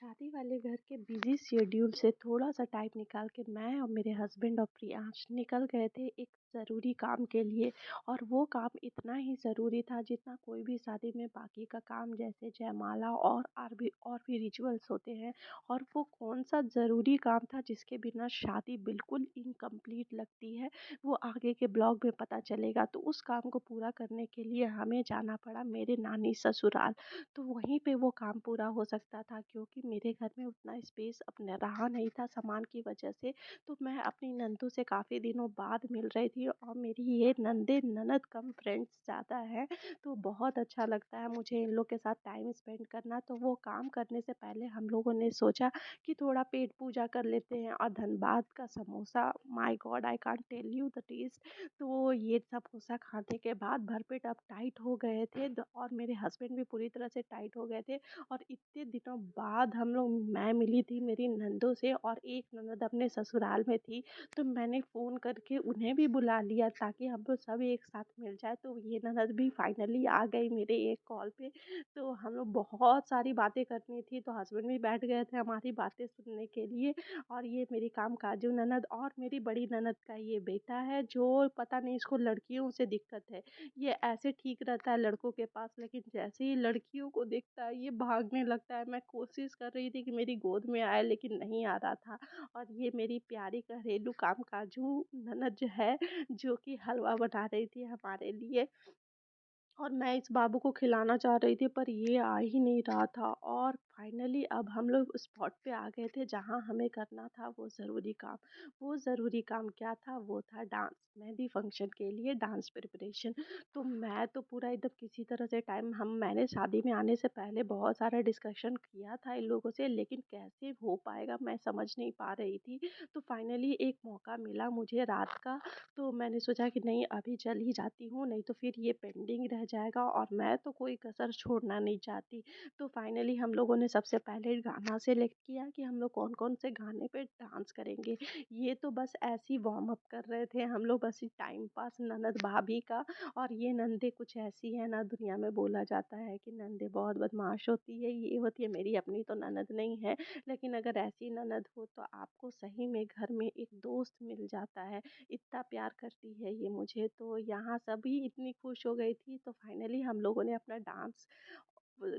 शादी वाले घर के बिजी शेड्यूल से थोड़ा-सा टाइम निकाल के मैं और मेरे हस्बैंड और प्रियांश निकल गए थे एक ज़रूरी काम के लिए। और वो काम इतना ही ज़रूरी था जितना कोई भी शादी में बाकी का काम जैसे जयमाला और भी रिचुअल्स होते हैं। और वो कौन-सा ज़रूरी काम था जिसके बिना शादी बिल्कुल इनकम्प्लीट लगती है, वो आगे के ब्लॉग में पता चलेगा। तो उस काम को पूरा करने के लिए हमें जाना पड़ा मेरे नानी ससुराल। तो वहीं पे वो काम पूरा हो सकता था क्योंकि मेरे घर में उतना स्पेस अपने रहा नहीं था सामान की वजह से। तो मैं अपनी नंदों से काफ़ी दिनों बाद मिल रही थी और मेरी ये नंदे ननद कम फ्रेंड्स ज़्यादा हैं। तो बहुत अच्छा लगता है मुझे इन लोग के साथ टाइम स्पेंड करना। तो वो काम करने से पहले हम लोगों ने सोचा कि थोड़ा पेट पूजा कर लेते हैं। और धनबाद का samosa, my God, I can't tell you the taste. तो ये समोसा खाने के बाद भरपेट अब टाइट हो गए थे और मेरे हस्बैंड भी पूरी तरह से टाइट हो गए थे। और इतने दिनों बाद मैं मिली थी मेरी नंदों से और एक ननद अपने ससुराल में थी। तो मैंने फ़ोन करके उन्हें भी बुला लिया ताकि हम लोग सब एक साथ मिल जाए। तो ये ननद भी फाइनली आ गई मेरे एक कॉल पे। तो हम लोग बहुत सारी बातें करनी थी, तो हस्बैंड भी बैठ गए थे हमारी बातें सुनने के लिए। और ये मेरी कामकाजू ननद और मेरी बड़ी ननद का ये बेटा है जो पता नहीं इसको लड़कियों से दिक्कत है। ये ऐसे ठीक रहता है लड़कों के पास, लेकिन जैसे ही लड़कियों को देखता है ये भागने लगता है। मैं कोशिश कर रही थी कि मेरी गोद में आए लेकिन नहीं आ रहा था। और ये मेरी प्यारी घरेलू कामकाजू ननद जो है, जो कि हलवा बना रही थी हमारे लिए। और मैं इस बाबू को खिलाना चाह रही थी पर ये आ ही नहीं रहा था। और फाइनली अब हम लोग स्पॉट पे आ गए थे जहाँ हमें करना था वो ज़रूरी काम। वो ज़रूरी काम क्या था? वो था डांस, मेहंदी फंक्शन के लिए डांस प्रिपरेशन। तो मैं तो पूरा एकदम किसी तरह से टाइम हम मैंने शादी में आने से पहले बहुत सारा डिस्कशन किया था इन लोगों से, लेकिन कैसे हो पाएगा मैं समझ नहीं पा रही थी। तो फाइनली एक मौका मिला मुझे रात का। तो मैंने सोचा कि नहीं अभी चल ही जाती हूँ, नहीं तो फिर ये पेंडिंग रह जाएगा और मैं तो कोई कसर छोड़ना नहीं चाहती। तो फाइनली हम लोगों ने सबसे पहले गाना सेलेक्ट किया कि हम लोग कौन-कौन से गाने पे डांस करेंगे। ये तो बस ऐसे ही वार्म अप कर रहे थे हम लोग, बस टाइम पास ननद भाभी का। और ये नंदे कुछ ऐसी है ना, दुनिया में बोला जाता है कि नंदे बहुत बदमाश होती है, ये होती है। मेरी अपनी तो ननद नहीं है, लेकिन अगर ऐसी ननद हो तो आपको सही में घर में एक दोस्त मिल जाता है। इतना प्यार करती है ये मुझे। तो यहाँ सभी इतनी खुश हो गई थी। तो फाइनली हम लोगों ने अपना डांस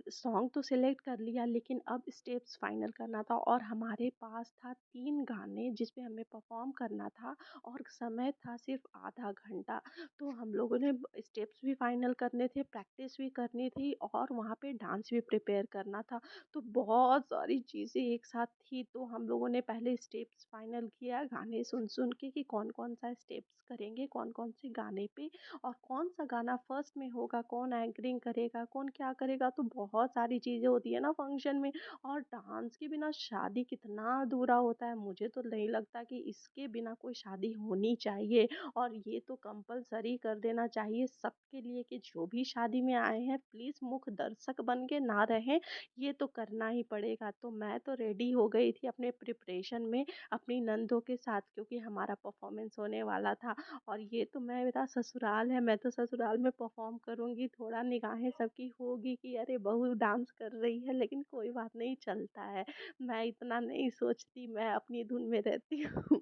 सॉन्ग तो सिलेक्ट कर लिया, लेकिन अब स्टेप्स फाइनल करना था। और हमारे पास था 3 गाने जिस पे हमें परफॉर्म करना था और समय था सिर्फ आधा घंटा। तो हम लोगों ने स्टेप्स भी फाइनल करने थे, प्रैक्टिस भी करनी थी और वहाँ पे डांस भी प्रिपेयर करना था। तो बहुत सारी चीज़ें एक साथ थी। तो हम लोगों ने पहले स्टेप्स फाइनल किया गाने सुन सुन के कि कौन कौन सा स्टेप्स करेंगे कौन कौन से गाने पे, और कौन सा गाना फर्स्ट में होगा, कौन एंकरिंग करेगा, कौन क्या करेगा। तो बहुत सारी चीज़ें होती है ना फंक्शन में। और डांस के बिना शादी कितना अधूरा होता है, मुझे तो नहीं लगता कि इसके बिना कोई शादी होनी चाहिए। और ये तो कंपलसरी कर देना चाहिए सबके लिए कि जो भी शादी में आए हैं प्लीज़ मुख दर्शक बन के ना रहें। ये तो करना ही पड़ेगा। तो मैं तो रेडी हो गई थी अपने प्रिपरेशन में अपनी नंदों के साथ, क्योंकि हमारा परफॉर्मेंस होने वाला था। और ये तो मेरा ससुराल है, मैं तो ससुराल में परफॉर्म करूँगी, थोड़ा निगाहें सबकी होगी कि अरे बहू डांस कर रही है, लेकिन कोई बात नहीं, चलता है। मैं इतना नहीं सोचती, मैं अपनी धुन में रहती हूँ।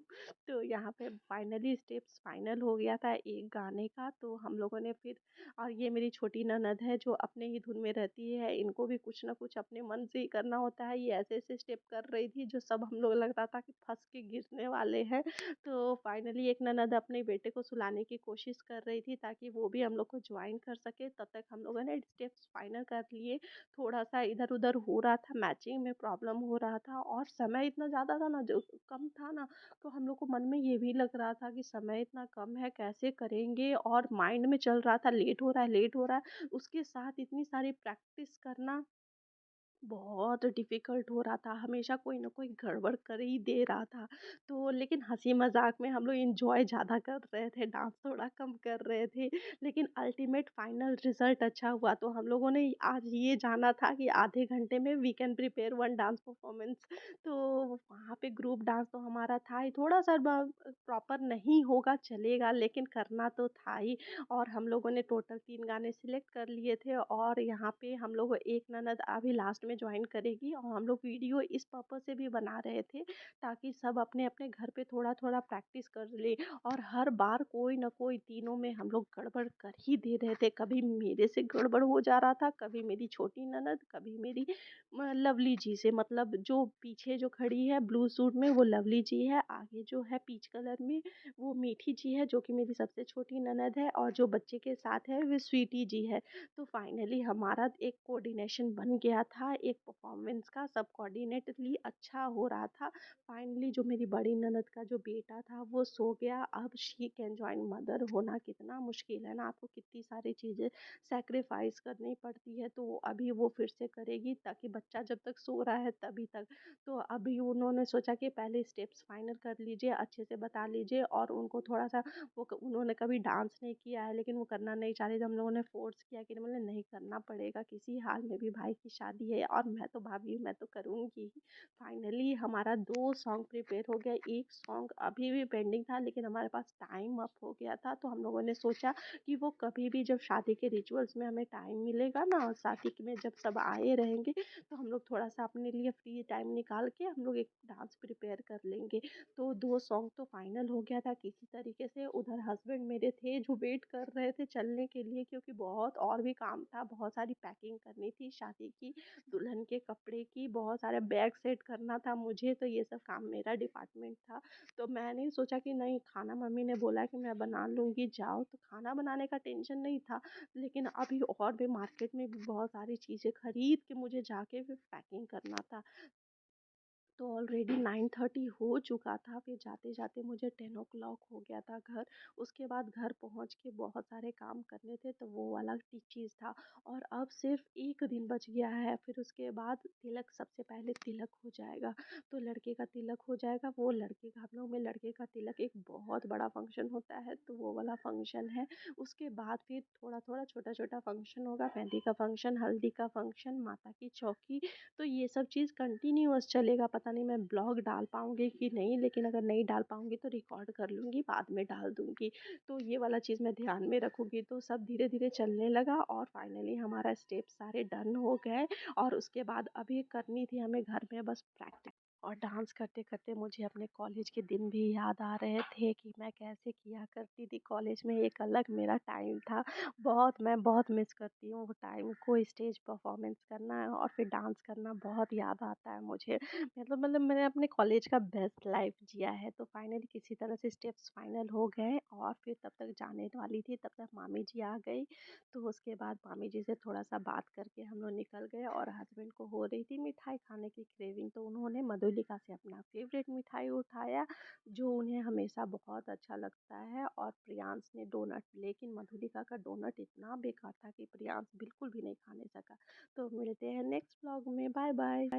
तो यहाँ पे फाइनली स्टेप्स फाइनल हो गया था एक गाने का। तो हम लोगों ने फिर, और ये मेरी छोटी ननद है जो अपने ही धुन में रहती है, इनको भी कुछ ना कुछ अपने मन से ही करना होता है। ये ऐसे-ऐसे स्टेप कर रही थी जो सब हम लोग लग रहा था कि फँस के गिरने वाले हैं। तो फाइनली एक ननद अपने बेटे को सुलाने की कोशिश कर रही थी ताकि वो भी हम लोग को जॉइन कर सके। तब तक हम लोगों ने स्टेप्स फाइनल कर लिए। थोड़ा-सा इधर-उधर हो रहा था, मैचिंग में प्रॉब्लम हो रहा था और समय इतना ज़्यादा था ना, जो कम था ना, तो हम लोग को मन में ये भी लग रहा था कि समय इतना कम है, कैसे करेंगे। और माइंड में चल रहा था लेट हो रहा है, लेट हो रहा है। उसके साथ इतनी सारी प्रैक्टिस करना बहुत डिफ़िकल्ट हो रहा था, हमेशा कोई न कोई गड़बड़ कर ही दे रहा था। तो लेकिन हँसी-मज़ाक में हम लोग एन्जॉय ज़्यादा कर रहे थे, डांस थोड़ा कम कर रहे थे। लेकिन अल्टीमेट फाइनल रिज़ल्ट अच्छा हुआ। तो हम लोगों ने आज ये जाना था कि आधे घंटे में we can prepare one dance performance. तो वहाँ पे ग्रुप डांस तो हमारा था ही, थोड़ा-सा प्रॉपर नहीं होगा चलेगा, लेकिन करना तो था ही। और हम लोगों ने टोटल 3 गाने सिलेक्ट कर लिए थे। और यहाँ पे हम लोग एक ननद अभी लास्ट में में जॉइन करेगी, और हम लोग वीडियो इस पर्पज़ से भी बना रहे थे ताकि सब अपने-अपने घर पे थोड़ा-थोड़ा प्रैक्टिस कर ले। और हर बार कोई न कोई तीनों में हम लोग गड़बड़ कर ही दे रहे थे। कभी मेरे से गड़बड़ हो जा रहा था, कभी मेरी छोटी ननद, कभी मेरी लवली जी से, मतलब जो पीछे जो खड़ी है ब्लू सूट में वो लवली जी है, आगे जो है पीच कलर में वो मीठी जी है जो कि मेरी सबसे छोटी ननद है, और जो बच्चे के साथ है वो स्वीटी जी है। तो फाइनली हमारा एक कोऑर्डिनेशन बन गया था, एक परफॉर्मेंस का सब कोऑर्डिनेटली अच्छा हो रहा था। फाइनली जो मेरी बड़ी ननद का जो बेटा था वो सो गया। अब शी कैन जॉइन मदर होना कितना मुश्किल है ना, आपको कितनी सारी चीज़ें सैक्रिफाइस करनी पड़ती है, तो अभी वो फिर से करेगी ताकि बच्चा जब तक सो रहा है तभी तक। तो अभी उन्होंने सोचा कि पहले स्टेप्स फाइनल कर लीजिए, अच्छे से बता लीजिए, और उनको थोड़ा-सा उन्होंने कभी डांस नहीं किया है लेकिन वो करना नहीं चाह रही थी। हम लोगों ने फ़ोर्स किया कि बोले नहीं करना पड़ेगा, किसी हाल में भी भाई की शादी है और मैं तो भाभी हूँ, मैं तो करूँगी ही। फाइनली हमारा 2 सॉन्ग प्रिपेयर हो गया, 1 सॉन्ग अभी भी पेंडिंग था लेकिन हमारे पास टाइम अप हो गया था, तो हम लोगों ने सोचा कि वो कभी भी जब शादी के रिचुअल्स में हमें टाइम मिलेगा ना, और शादी में जब सब आए रहेंगे, तो हम लोग थोड़ा-सा अपने लिए फ्री टाइम निकाल के हम लोग एक डांस प्रिपेयर कर लेंगे। तो 2 सॉन्ग तो फाइनल हो गया था किसी तरीके से। उधर हस्बैंड मेरे थे जो वेट कर रहे थे चलने के लिए, क्योंकि बहुत और भी काम था, बहुत सारी पैकिंग करनी थी शादी की, दुल्हन के कपड़े की, बहुत सारा बैग सेट करना था मुझे, तो ये सब काम मेरा डिपार्टमेंट था। तो मैंने सोचा कि नहीं, खाना मम्मी ने बोला कि मैं बना लूँगी, जाओ, तो खाना बनाने का टेंशन नहीं था। लेकिन अभी और भी मार्केट में भी बहुत सारी चीज़ें खरीद के मुझे जाके फिर पैकिंग करना था। तो ऑलरेडी 9:30 हो चुका था, फिर जाते-जाते मुझे 10 ओ क्लॉक हो गया था घर। उसके बाद घर पहुँच के बहुत सारे काम करने थे, तो वो वाला चीज़ था। और अब सिर्फ़ 1 दिन बच गया है, फिर उसके बाद तिलक, सबसे पहले तिलक हो जाएगा। तो लड़के का तिलक हो जाएगा, वो लड़के का, हम लोग में लड़के का तिलक एक बहुत बड़ा फंक्शन होता है, तो वो वाला फंक्शन है। उसके बाद फिर थोड़ा-थोड़ा, छोटा-छोटा फंक्शन होगा, मेहंदी का फंक्शन, हल्दी का फंक्शन, माता की चौकी, तो ये सब चीज़ कंटिन्यूअस चलेगा। पता नहीं मैं ब्लॉग डाल पाऊँगी कि नहीं, लेकिन अगर नहीं डाल पाऊँगी तो रिकॉर्ड कर लूँगी, बाद में डाल दूँगी। तो ये वाला चीज़ मैं ध्यान में रखूँगी। तो सब धीरे-धीरे चलने लगा और फाइनली हमारा स्टेप सारे डन हो गए। और उसके बाद अभी करनी थी हमें घर में बस प्रैक्टिस। और डांस करते-करते मुझे अपने कॉलेज के दिन भी याद आ रहे थे कि मैं कैसे किया करती थी कॉलेज में, एक अलग मेरा टाइम था। मैं बहुत मिस करती हूँ वो टाइम को, स्टेज परफॉर्मेंस करना और फिर डांस करना बहुत याद आता है मुझे। मतलब मैंने अपने कॉलेज का बेस्ट लाइफ जिया है। तो फाइनली किसी तरह से स्टेप्स फाइनल हो गए, और फिर तब तक जाने वाली थी, तब तक मामी जी आ गई। तो उसके बाद मामी जी से थोड़ा-सा बात करके हम लोग निकल गए, और हस्बैंड को हो रही थी मिठाई खाने की क्रेविंग, तो उन्होंने मधुलिका से अपना फ़ेवरेट मिठाई उठाया, जो उन्हें हमेशा बहुत अच्छा लगता है, और प्रियांश ने डोनट, लेकिन मधुलिका का डोनट इतना बेकार था कि प्रियांश बिल्कुल भी नहीं खाने सका। तो मिलते हैं नेक्स्ट व्लॉग में, बाय बाय।